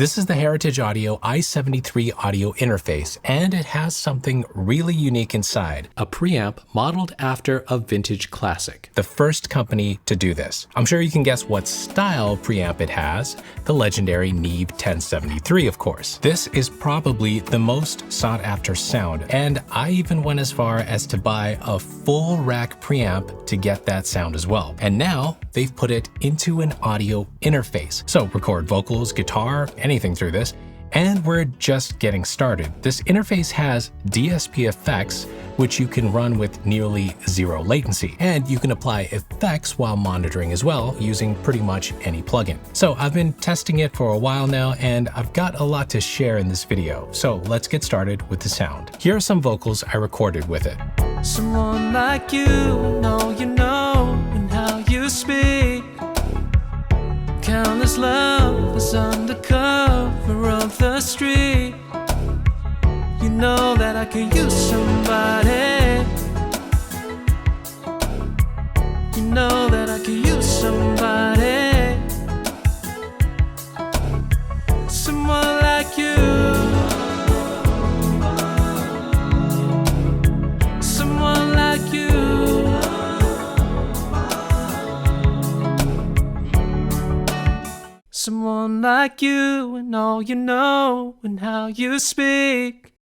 This is the Heritage Audio i73 audio interface, and it has something really unique inside, a preamp modeled after a vintage classic. The first company to do this. I'm sure you can guess what style preamp it has, the legendary Neve 1073, of course. This is probably the most sought after sound, and I even went as far as to buy a full rack preamp to get that sound as well. And now they've put it into an audio interface. So record vocals, guitar, anything through this, and we're just getting started. This interface has DSP effects, which you can run with nearly zero latency, and you can apply effects while monitoring as well using pretty much any plugin. So I've been testing it for a while now, and I've got a lot to share in this video. So let's get started with the sound. Here are some vocals I recorded with it. Someone like you know and how you speak. Countless lovers under cover of the street. You know that I could use somebody. You know that I could use somebody. Someone like you. Someone like you. Someone like you and all you know and how you speak.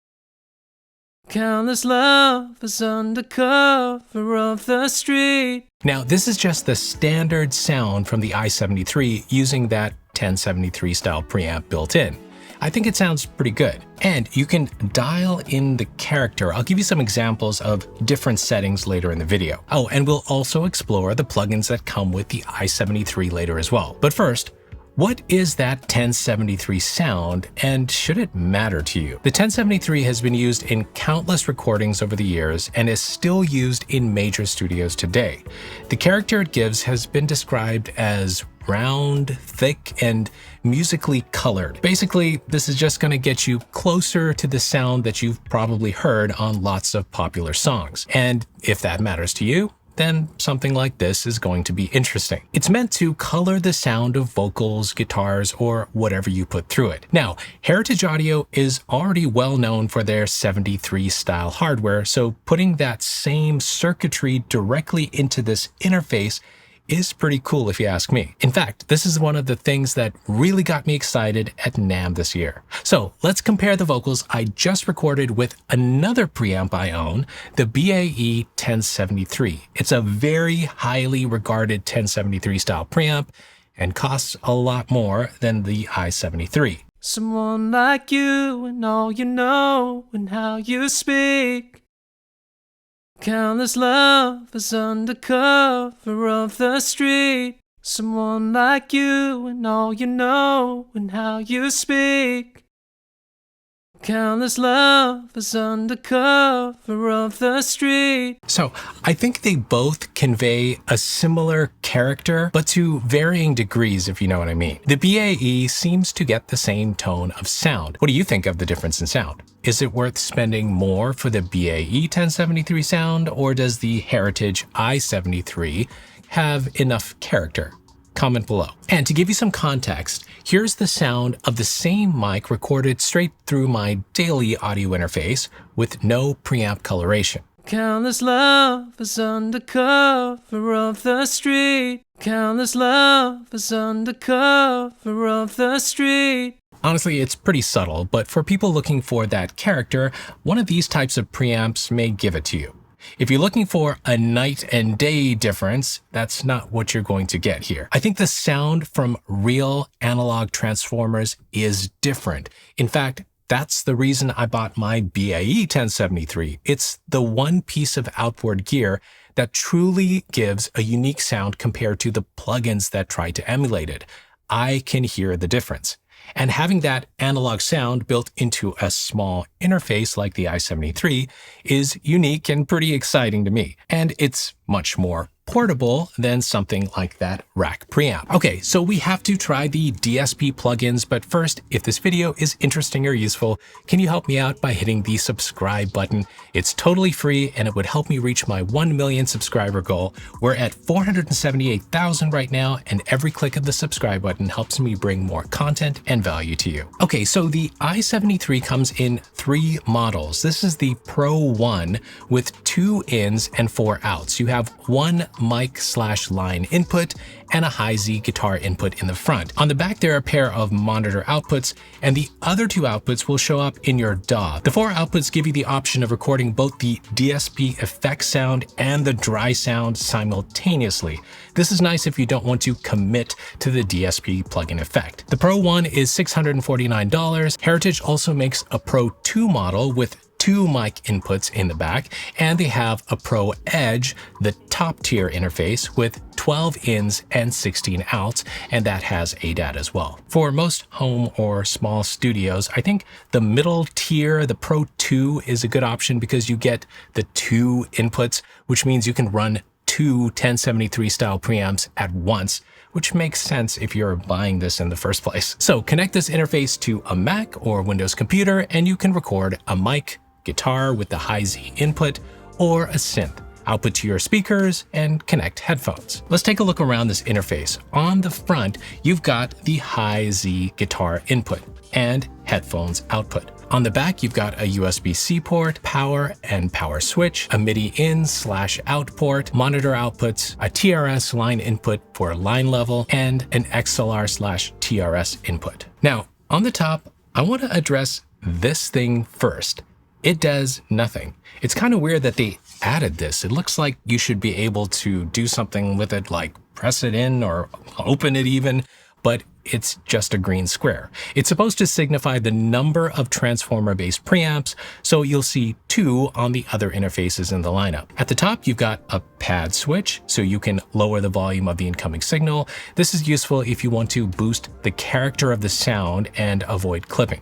Countless lovers under cover of the street. Now, this is just the standard sound from the i73 using that 1073 style preamp built in. I think it sounds pretty good. And you can dial in the character. I'll give you some examples of different settings later in the video. Oh, and we'll also explore the plugins that come with the i73 later as well. But first, what is that 1073 sound, and should it matter to you? The 1073 has been used in countless recordings over the years and is still used in major studios today. The character it gives has been described as round, thick, and musically colored. Basically, this is just going to get you closer to the sound that you've probably heard on lots of popular songs. And if that matters to you, then something like this is going to be interesting. It's meant to color the sound of vocals, guitars, or whatever you put through it. Now, Heritage Audio is already well known for their 73 style hardware, so putting that same circuitry directly into this interface is pretty cool if you ask me. In fact, this is one of the things that really got me excited at NAMM this year. So let's compare the vocals I just recorded with another preamp I own, the BAE 1073. It's a very highly regarded 1073 style preamp and costs a lot more than the i73. Someone like you and all you know and how you speak. Countless lovers under cover of the street. Someone like you and all you know and how you speak. Countless lovers under cover of the street. So I think they both convey a similar character, but to varying degrees, if you know what I mean. The BAE seems to get the same tone of sound. What do you think of the difference in sound? Is it worth spending more for the BAE 1073 sound, or does the Heritage i73 have enough character? Comment below. And to give you some context, here's the sound of the same mic recorded straight through my daily audio interface with no preamp coloration. Countless lovers under cover of the street. Countless lovers under cover of the street. Honestly, it's pretty subtle, but for people looking for that character, one of these types of preamps may give it to you. If you're looking for a night and day difference, that's not what you're going to get here. I think the sound from real analog transformers is different. In fact, that's the reason I bought my BAE 1073. It's the one piece of outboard gear that truly gives a unique sound compared to the plugins that try to emulate it. I can hear the difference. And having that analog sound built into a small interface like the i73 is unique and pretty exciting to me. And it's much more portable than something like that rack preamp. Okay, so we have to try the DSP plugins, but first, if this video is interesting or useful, can you help me out by hitting the subscribe button? It's totally free and it would help me reach my 1 million subscriber goal. We're at 478,000 right now, and every click of the subscribe button helps me bring more content and value to you. Okay, so the i73 comes in 3 models. This is the Pro 1 with 2 ins and 4 outs. You have one mic/line input and a high-Z guitar input in the front. On the back, there are a pair of monitor outputs, and the other 2 outputs will show up in your DAW. The 4 outputs give you the option of recording both the DSP effect sound and the dry sound simultaneously. This is nice if you don't want to commit to the DSP plugin effect. The Pro 1 is $649. Heritage also makes a Pro 2 model with 2 mic inputs in the back, and they have a Pro Edge, the top tier interface with 12 ins and 16 outs, and that has ADAT as well. For most home or small studios, I think the middle tier, the Pro 2, is a good option because you get the 2 inputs, which means you can run 2 1073 style preamps at once, which makes sense if you're buying this in the first place. So connect this interface to a Mac or Windows computer, and you can record a mic, guitar with the high-Z input, or a synth, output to your speakers, and connect headphones. Let's take a look around this interface. On the front, you've got the high-Z guitar input and headphones output. On the back, you've got a USB-C port, power and power switch, a MIDI in/out port, monitor outputs, a TRS line input for line level, and an XLR/TRS input. Now, on the top, I want to address this thing first. It does nothing. It's kind of weird that they added this. It looks like you should be able to do something with it, like press it in or open it even, but it's just a green square. It's supposed to signify the number of transformer-based preamps, so you'll see 2 on the other interfaces in the lineup. At the top, you've got a pad switch, so you can lower the volume of the incoming signal. This is useful if you want to boost the character of the sound and avoid clipping.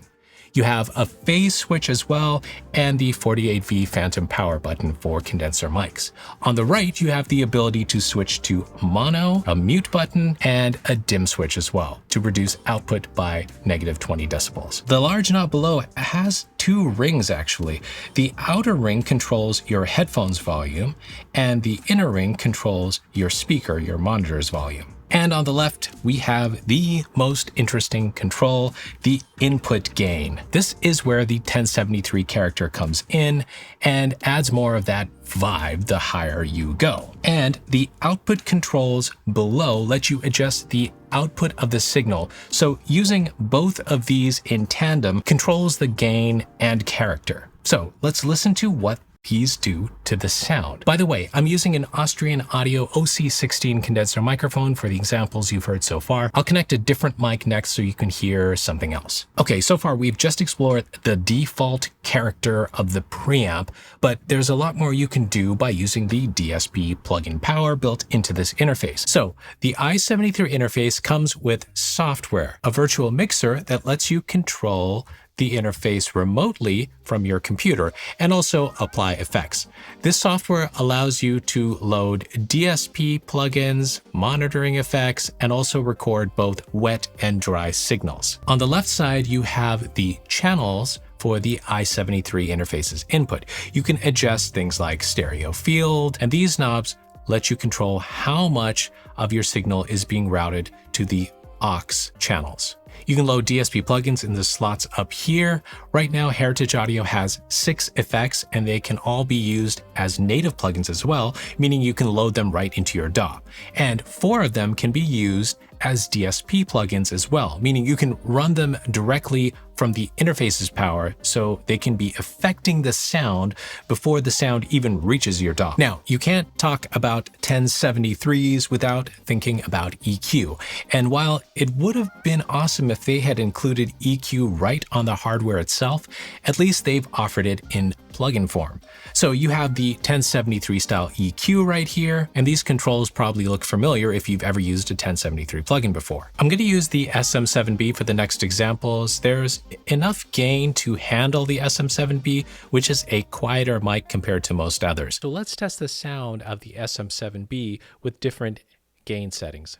You have a phase switch as well, and the 48V phantom power button for condenser mics. On the right, you have the ability to switch to mono, a mute button, and a dim switch as well to reduce output by -20 decibels. The large knob below has 2 rings actually. The outer ring controls your headphones volume, and the inner ring controls your speaker, your monitor's volume. And on the left, we have the most interesting control, the input gain. This is where the 1073 character comes in and adds more of that vibe the higher you go. And the output controls below let you adjust the output of the signal. So using both of these in tandem controls the gain and character. So let's listen to what these do to the sound. By the way, I'm using an Austrian Audio OC16 condenser microphone for the examples you've heard so far. I'll connect a different mic next so you can hear something else. Okay, so far we've just explored the default character of the preamp, but there's a lot more you can do by using the DSP plugin power built into this interface. So the i73 interface comes with software, a virtual mixer that lets you control the interface remotely from your computer and also apply effects. This software allows you to load DSP plugins, monitoring effects, and also record both wet and dry signals. On the left side, you have the channels for the i73 interface's input. You can adjust things like stereo field, and these knobs let you control how much of your signal is being routed to the aux channels. You can load DSP plugins in the slots up here. Right now, Heritage Audio has 6 effects, and they can all be used as native plugins as well, meaning you can load them right into your DAW. And 4 of them can be used as DSP plugins as well, meaning you can run them directly from the interface's power so they can be affecting the sound before the sound even reaches your DAW. Now, you can't talk about 1073s without thinking about EQ. And while it would have been awesome if they had included EQ right on the hardware itself, at least they've offered it in plugin form. So you have the 1073 style EQ right here, and these controls probably look familiar if you've ever used a 1073 plugin before. I'm going to use the SM7B for the next examples. There's enough gain to handle the SM7B, which is a quieter mic compared to most others. So let's test the sound of the SM7B with different gain settings.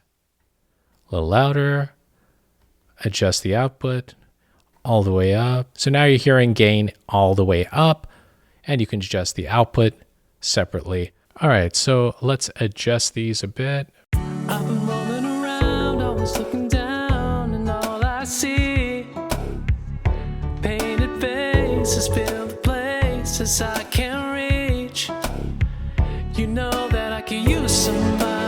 A little louder, adjust the output all the way up. So now you're hearing gain all the way up, and you can adjust the output separately. All right, so let's adjust these a bit. I've been rolling around, always looking down, and all I see, painted faces fill the places I can't reach. You know that I could use somebody.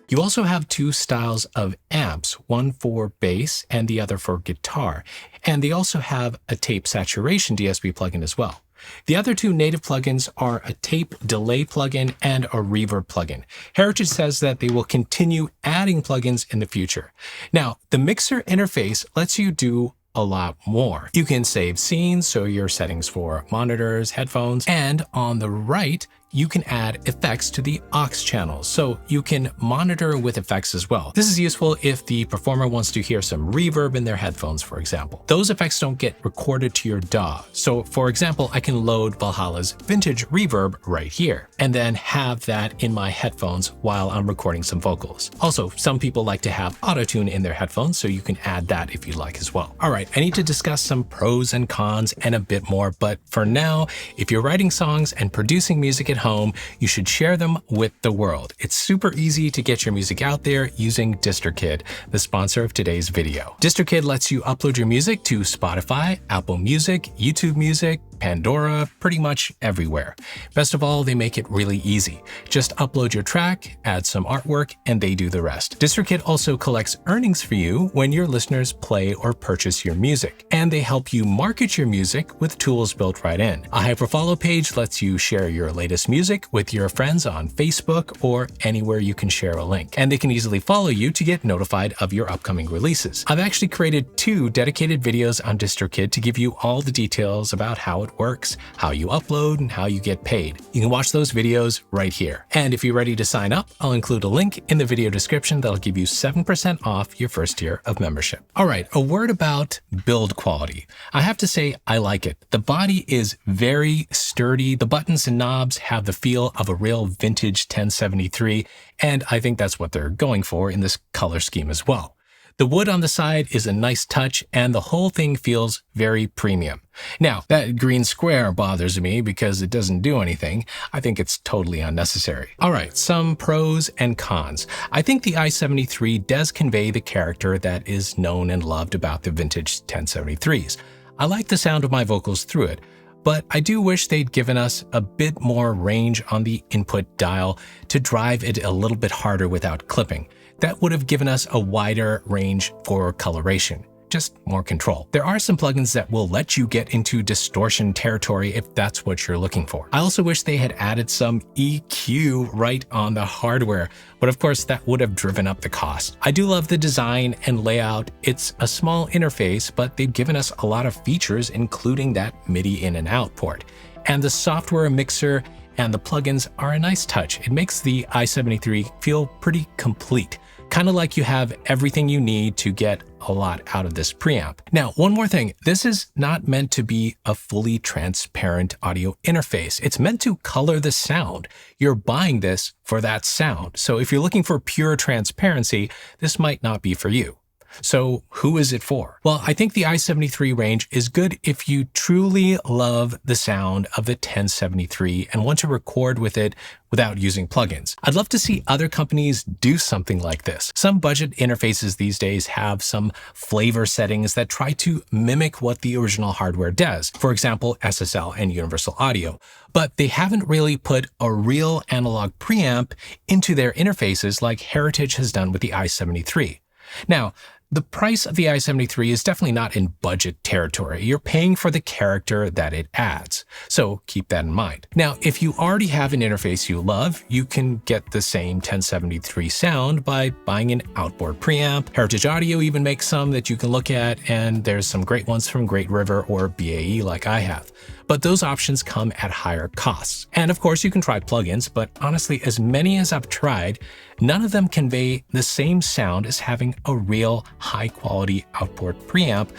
You also have two styles of amps, one for bass and the other for guitar. And they also have a tape saturation DSP plugin as well. The other two native plugins are a tape delay plugin and a reverb plugin. Heritage says that they will continue adding plugins in the future. Now, the mixer interface lets you do a lot more. You can save scenes, so your settings for monitors, headphones, and on the right, you can add effects to the aux channels, so you can monitor with effects as well. This is useful if the performer wants to hear some reverb in their headphones, for example. Those effects don't get recorded to your DAW. So for example, I can load Valhalla's vintage reverb right here, and then have that in my headphones while I'm recording some vocals. Also, some people like to have auto-tune in their headphones, so you can add that if you like as well. All right, I need to discuss some pros and cons and a bit more, but for now, if you're writing songs and producing music at home, you should share them with the world. It's super easy to get your music out there using DistroKid, the sponsor of today's video. DistroKid lets you upload your music to Spotify, Apple Music, YouTube Music, Pandora, pretty much everywhere. Best of all, they make it really easy. Just upload your track, add some artwork, and they do the rest. DistroKid also collects earnings for you when your listeners play or purchase your music, and they help you market your music with tools built right in. A hyperfollow page lets you share your latest music with your friends on Facebook or anywhere you can share a link, and they can easily follow you to get notified of your upcoming releases. I've actually created 2 dedicated videos on DistroKid to give you all the details about how it works, how you upload, and how you get paid. You can watch those videos right here. And if you're ready to sign up, I'll include a link in the video description that'll give you 7% off your first year of membership. All right, a word about build quality. I have to say I like it. The body is very sturdy. The buttons and knobs have the feel of a real vintage 1073, and I think that's what they're going for in this color scheme as well. The wood on the side is a nice touch, and the whole thing feels very premium. Now, that green square bothers me because it doesn't do anything. I think it's totally unnecessary. All right, some pros and cons. I think the i73 does convey the character that is known and loved about the vintage 1073s. I like the sound of my vocals through it, but I do wish they'd given us a bit more range on the input dial to drive it a little bit harder without clipping. That would have given us a wider range for coloration, just more control. There are some plugins that will let you get into distortion territory if that's what you're looking for. I also wish they had added some EQ right on the hardware, but of course that would have driven up the cost. I do love the design and layout. It's a small interface, but they've given us a lot of features, including that MIDI in and out port. And the software mixer and the plugins are a nice touch. It makes the i73 feel pretty complete. Kind of like you have everything you need to get a lot out of this preamp. Now, one more thing, this is not meant to be a fully transparent audio interface. It's meant to color the sound. You're buying this for that sound. So if you're looking for pure transparency, this might not be for you. So who is it for? Well, I think the i73 range is good if you truly love the sound of the 1073 and want to record with it without using plugins. I'd love to see other companies do something like this. Some budget interfaces these days have some flavor settings that try to mimic what the original hardware does. For example, SSL and Universal Audio. But they haven't really put a real analog preamp into their interfaces like Heritage has done with the i73. Now, the price of the i73 is definitely not in budget territory. You're paying for the character that it adds. So keep that in mind. Now, if you already have an interface you love, you can get the same 1073 sound by buying an outboard preamp. Heritage Audio even makes some that you can look at, and there's some great ones from Great River or BAE like I have. But those options come at higher costs. And of course, you can try plugins, but honestly, as many as I've tried, none of them convey the same sound as having a real high-quality outboard preamp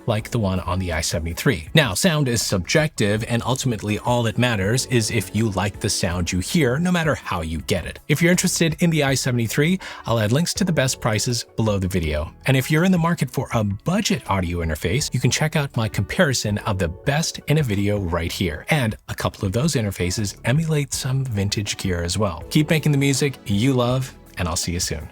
like the one on the i73. Now, sound is subjective, and ultimately all that matters is if you like the sound you hear, no matter how you get it. If you're interested in the i73, I'll add links to the best prices below the video. And if you're in the market for a budget audio interface, you can check out my comparison of the best in a video right here. And a couple of those interfaces emulate some vintage gear as well. Keep making the music you love, and I'll see you soon.